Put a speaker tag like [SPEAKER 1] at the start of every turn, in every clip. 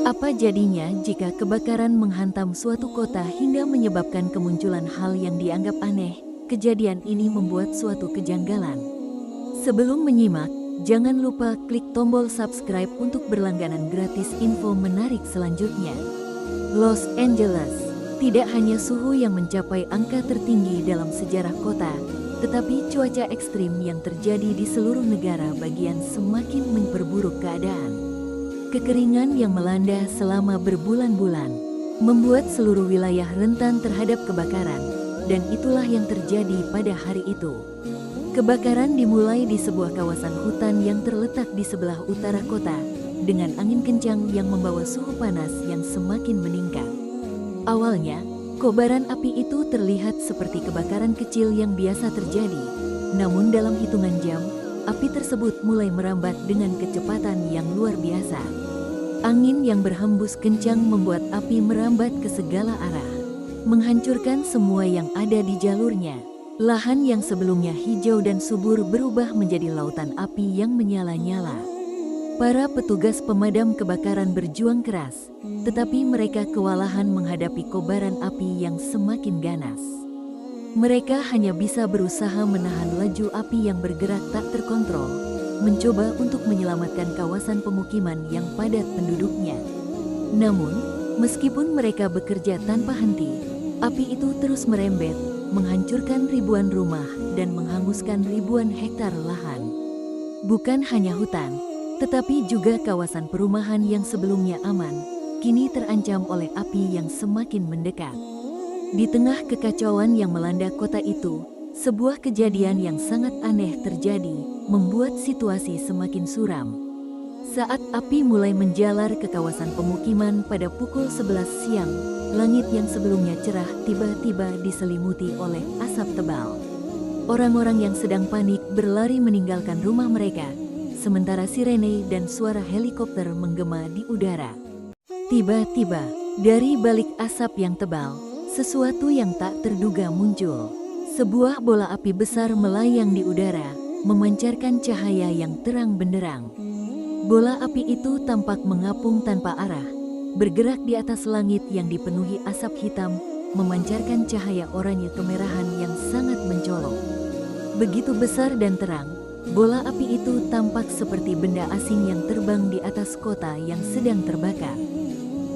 [SPEAKER 1] Apa jadinya jika kebakaran menghantam suatu kota hingga menyebabkan kemunculan hal yang dianggap aneh? Kejadian ini membuat suatu kejanggalan. Sebelum menyimak, jangan lupa klik tombol subscribe untuk berlangganan gratis info menarik selanjutnya. Los Angeles, tidak hanya suhu yang mencapai angka tertinggi dalam sejarah kota, tetapi cuaca ekstrim yang terjadi di seluruh negara bagian semakin memperburuk keadaan. Kekeringan yang melanda selama berbulan-bulan membuat seluruh wilayah rentan terhadap kebakaran, dan itulah yang terjadi pada hari itu. Kebakaran dimulai di sebuah kawasan hutan yang terletak di sebelah utara kota, dengan angin kencang yang membawa suhu panas yang semakin meningkat. Awalnya, kobaran api itu terlihat seperti kebakaran kecil yang biasa terjadi, namun dalam hitungan jam, api tersebut mulai merambat dengan kecepatan yang luar biasa. Angin yang berhembus kencang membuat api merambat ke segala arah, menghancurkan semua yang ada di jalurnya. Lahan yang sebelumnya hijau dan subur berubah menjadi lautan api yang menyala-nyala. Para petugas pemadam kebakaran berjuang keras, tetapi mereka kewalahan menghadapi kobaran api yang semakin ganas. Mereka hanya bisa berusaha menahan laju api yang bergerak tak terkontrol, mencoba untuk menyelamatkan kawasan pemukiman yang padat penduduknya. Namun, meskipun mereka bekerja tanpa henti, api itu terus merembet, menghancurkan ribuan rumah dan menghanguskan ribuan hektar lahan. Bukan hanya hutan, tetapi juga kawasan perumahan yang sebelumnya aman, kini terancam oleh api yang semakin mendekat. Di tengah kekacauan yang melanda kota itu, sebuah kejadian yang sangat aneh terjadi, membuat situasi semakin suram. Saat api mulai menjalar ke kawasan pemukiman pada pukul 11 siang, langit yang sebelumnya cerah tiba-tiba diselimuti oleh asap tebal. Orang-orang yang sedang panik berlari meninggalkan rumah mereka, sementara sirene dan suara helikopter menggema di udara. Tiba-tiba, dari balik asap yang tebal, sesuatu yang tak terduga muncul. Sebuah bola api besar melayang di udara, memancarkan cahaya yang terang benderang. Bola api itu tampak mengapung tanpa arah, bergerak di atas langit yang dipenuhi asap hitam, memancarkan cahaya oranye kemerahan yang sangat mencolok. Begitu besar dan terang, bola api itu tampak seperti benda asing yang terbang di atas kota yang sedang terbakar.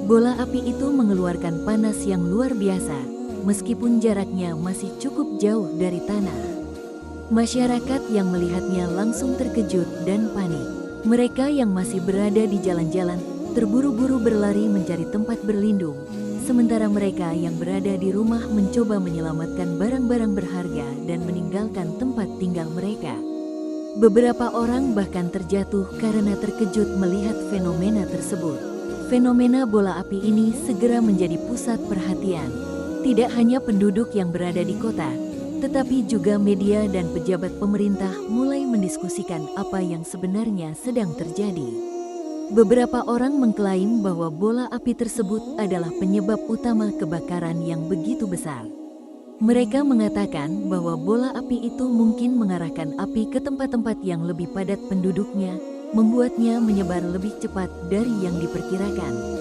[SPEAKER 1] Bola api itu mengeluarkan panas yang luar biasa, meskipun jaraknya masih cukup jauh dari tanah. Masyarakat yang melihatnya langsung terkejut dan panik. Mereka yang masih berada di jalan-jalan terburu-buru berlari mencari tempat berlindung, sementara mereka yang berada di rumah mencoba menyelamatkan barang-barang berharga dan meninggalkan tempat tinggal mereka. Beberapa orang bahkan terjatuh karena terkejut melihat fenomena tersebut. Fenomena bola api ini segera menjadi pusat perhatian. Tidak hanya penduduk yang berada di kota, tetapi juga media dan pejabat pemerintah mulai mendiskusikan apa yang sebenarnya sedang terjadi. Beberapa orang mengklaim bahwa bola api tersebut adalah penyebab utama kebakaran yang begitu besar. Mereka mengatakan bahwa bola api itu mungkin mengarahkan api ke tempat-tempat yang lebih padat penduduknya, membuatnya menyebar lebih cepat dari yang diperkirakan.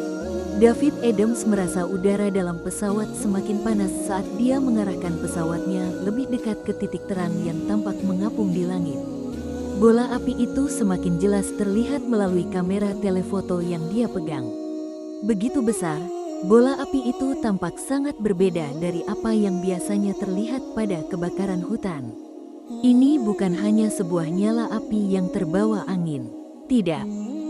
[SPEAKER 1] David Adams merasa udara dalam pesawat semakin panas saat dia mengarahkan pesawatnya lebih dekat ke titik terang yang tampak mengapung di langit. Bola api itu semakin jelas terlihat melalui kamera telefoto yang dia pegang. Begitu besar, bola api itu tampak sangat berbeda dari apa yang biasanya terlihat pada kebakaran hutan. Ini bukan hanya sebuah nyala api yang terbawa angin. Tidak.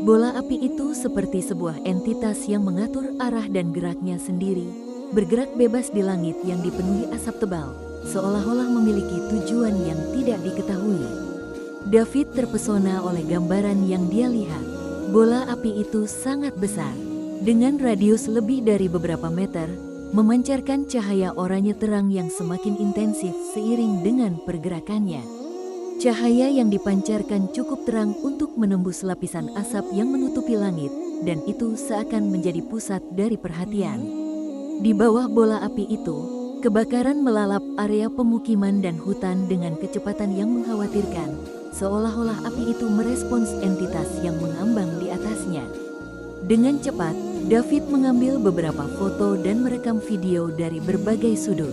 [SPEAKER 1] Bola api itu seperti sebuah entitas yang mengatur arah dan geraknya sendiri, bergerak bebas di langit yang dipenuhi asap tebal, seolah-olah memiliki tujuan yang tidak diketahui. David terpesona oleh gambaran yang dia lihat. Bola api itu sangat besar, dengan radius lebih dari beberapa meter, memancarkan cahaya oranye terang yang semakin intensif seiring dengan pergerakannya. Cahaya yang dipancarkan cukup terang untuk menembus lapisan asap yang menutupi langit, dan itu seakan menjadi pusat dari perhatian. Di bawah bola api itu, kebakaran melalap area pemukiman dan hutan dengan kecepatan yang mengkhawatirkan, seolah-olah api itu merespons entitas yang mengambang di atasnya. Dengan cepat, David mengambil beberapa foto dan merekam video dari berbagai sudut.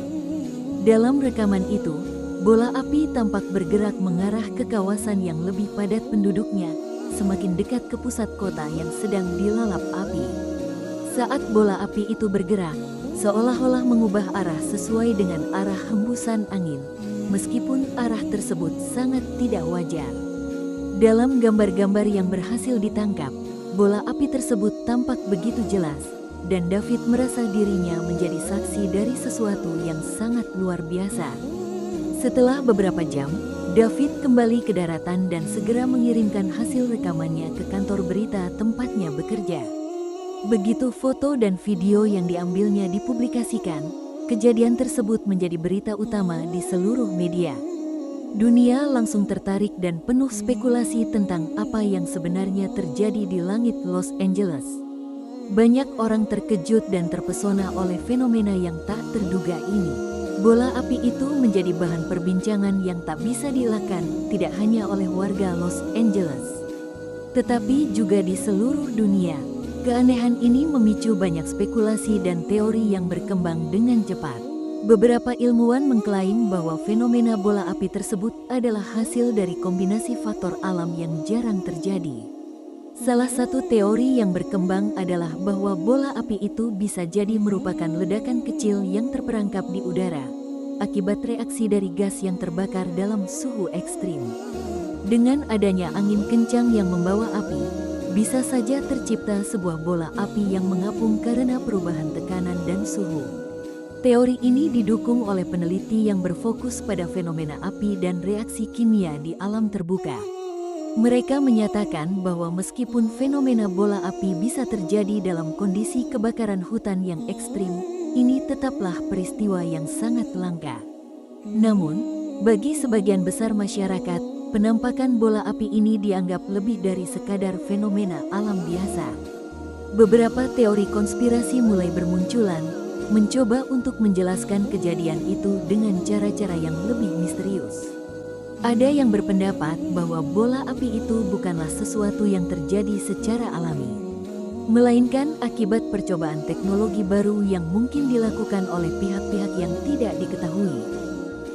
[SPEAKER 1] Dalam rekaman itu, bola api tampak bergerak mengarah ke kawasan yang lebih padat penduduknya, semakin dekat ke pusat kota yang sedang dilalap api. Saat bola api itu bergerak, seolah-olah mengubah arah sesuai dengan arah hembusan angin, meskipun arah tersebut sangat tidak wajar. Dalam gambar-gambar yang berhasil ditangkap, bola api tersebut tampak begitu jelas, dan David merasa dirinya menjadi saksi dari sesuatu yang sangat luar biasa. Setelah beberapa jam, David kembali ke daratan dan segera mengirimkan hasil rekamannya ke kantor berita tempatnya bekerja. Begitu foto dan video yang diambilnya dipublikasikan, kejadian tersebut menjadi berita utama di seluruh media. Dunia langsung tertarik dan penuh spekulasi tentang apa yang sebenarnya terjadi di langit Los Angeles. Banyak orang terkejut dan terpesona oleh fenomena yang tak terduga ini. Bola api itu menjadi bahan perbincangan yang tak bisa dielakkan tidak hanya oleh warga Los Angeles, tetapi juga di seluruh dunia. Keanehan ini memicu banyak spekulasi dan teori yang berkembang dengan cepat. Beberapa ilmuwan mengklaim bahwa fenomena bola api tersebut adalah hasil dari kombinasi faktor alam yang jarang terjadi. Salah satu teori yang berkembang adalah bahwa bola api itu bisa jadi merupakan ledakan kecil yang terperangkap di udara, akibat reaksi dari gas yang terbakar dalam suhu ekstrim. Dengan adanya angin kencang yang membawa api, bisa saja tercipta sebuah bola api yang mengapung karena perubahan tekanan dan suhu. Teori ini didukung oleh peneliti yang berfokus pada fenomena api dan reaksi kimia di alam terbuka. Mereka menyatakan bahwa meskipun fenomena bola api bisa terjadi dalam kondisi kebakaran hutan yang ekstrim, ini tetaplah peristiwa yang sangat langka. Namun, bagi sebagian besar masyarakat, penampakan bola api ini dianggap lebih dari sekadar fenomena alam biasa. Beberapa teori konspirasi mulai bermunculan, mencoba untuk menjelaskan kejadian itu dengan cara-cara yang lebih misterius. Ada yang berpendapat bahwa bola api itu bukanlah sesuatu yang terjadi secara alami, melainkan akibat percobaan teknologi baru yang mungkin dilakukan oleh pihak-pihak yang tidak diketahui.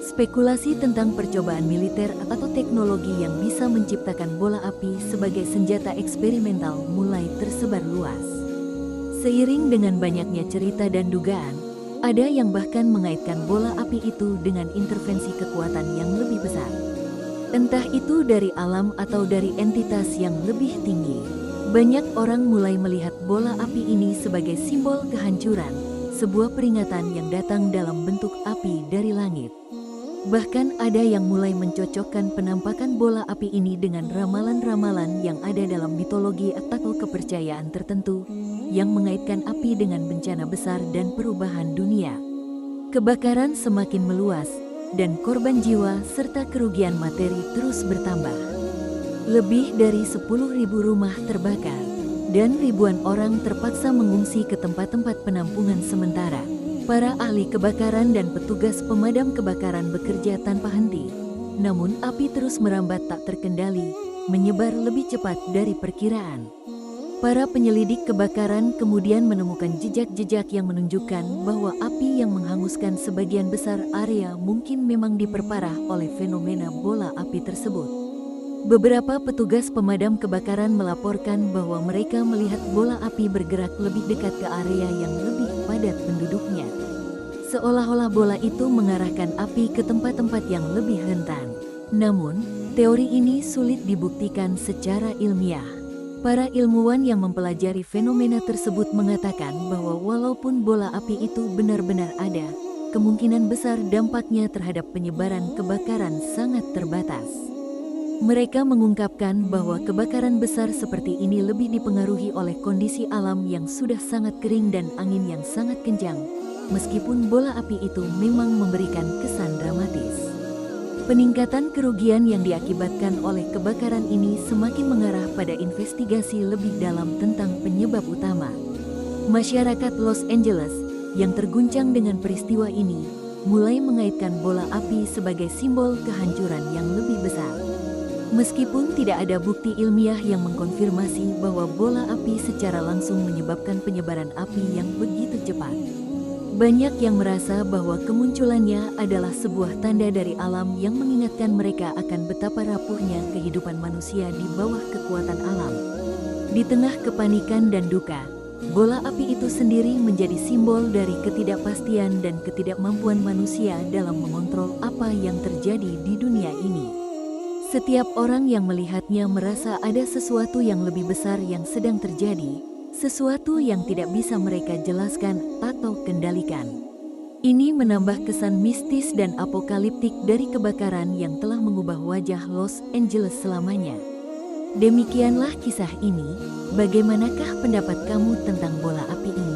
[SPEAKER 1] Spekulasi tentang percobaan militer atau teknologi yang bisa menciptakan bola api sebagai senjata eksperimental mulai tersebar luas. Seiring dengan banyaknya cerita dan dugaan, ada yang bahkan mengaitkan bola api itu dengan intervensi kekuatan yang lebih besar. Entah itu dari alam atau dari entitas yang lebih tinggi. Banyak orang mulai melihat bola api ini sebagai simbol kehancuran, sebuah peringatan yang datang dalam bentuk api dari langit. Bahkan ada yang mulai mencocokkan penampakan bola api ini dengan ramalan-ramalan yang ada dalam mitologi atau kepercayaan tertentu, yang mengaitkan api dengan bencana besar dan perubahan dunia. Kebakaran semakin meluas, dan korban jiwa serta kerugian materi terus bertambah. Lebih dari 10.000 rumah terbakar, dan ribuan orang terpaksa mengungsi ke tempat-tempat penampungan sementara. Para ahli kebakaran dan petugas pemadam kebakaran bekerja tanpa henti. Namun api terus merambat tak terkendali, menyebar lebih cepat dari perkiraan. Para penyelidik kebakaran kemudian menemukan jejak-jejak yang menunjukkan bahwa api yang menghanguskan sebagian besar area mungkin memang diperparah oleh fenomena bola api tersebut. Beberapa petugas pemadam kebakaran melaporkan bahwa mereka melihat bola api bergerak lebih dekat ke area yang lebih padat penduduknya. Seolah-olah bola itu mengarahkan api ke tempat-tempat yang lebih rentan. Namun, teori ini sulit dibuktikan secara ilmiah. Para ilmuwan yang mempelajari fenomena tersebut mengatakan bahwa walaupun bola api itu benar-benar ada, kemungkinan besar dampaknya terhadap penyebaran kebakaran sangat terbatas. Mereka mengungkapkan bahwa kebakaran besar seperti ini lebih dipengaruhi oleh kondisi alam yang sudah sangat kering dan angin yang sangat kencang, meskipun bola api itu memang memberikan kesan dramatis. Peningkatan kerugian yang diakibatkan oleh kebakaran ini semakin mengarah pada investigasi lebih dalam tentang penyebab utama. Masyarakat Los Angeles yang terguncang dengan peristiwa ini mulai mengaitkan bola api sebagai simbol kehancuran yang lebih besar. Meskipun tidak ada bukti ilmiah yang mengkonfirmasi bahwa bola api secara langsung menyebabkan penyebaran api yang begitu cepat, banyak yang merasa bahwa kemunculannya adalah sebuah tanda dari alam yang mengingatkan mereka akan betapa rapuhnya kehidupan manusia di bawah kekuatan alam. Di tengah kepanikan dan duka, bola api itu sendiri menjadi simbol dari ketidakpastian dan ketidakmampuan manusia dalam mengontrol apa yang terjadi di dunia ini. Setiap orang yang melihatnya merasa ada sesuatu yang lebih besar yang sedang terjadi, sesuatu yang tidak bisa mereka jelaskan atau kendalikan. Ini menambah kesan mistis dan apokaliptik dari kebakaran yang telah mengubah wajah Los Angeles selamanya. Demikianlah kisah ini. Bagaimanakah pendapat kamu tentang bola api ini?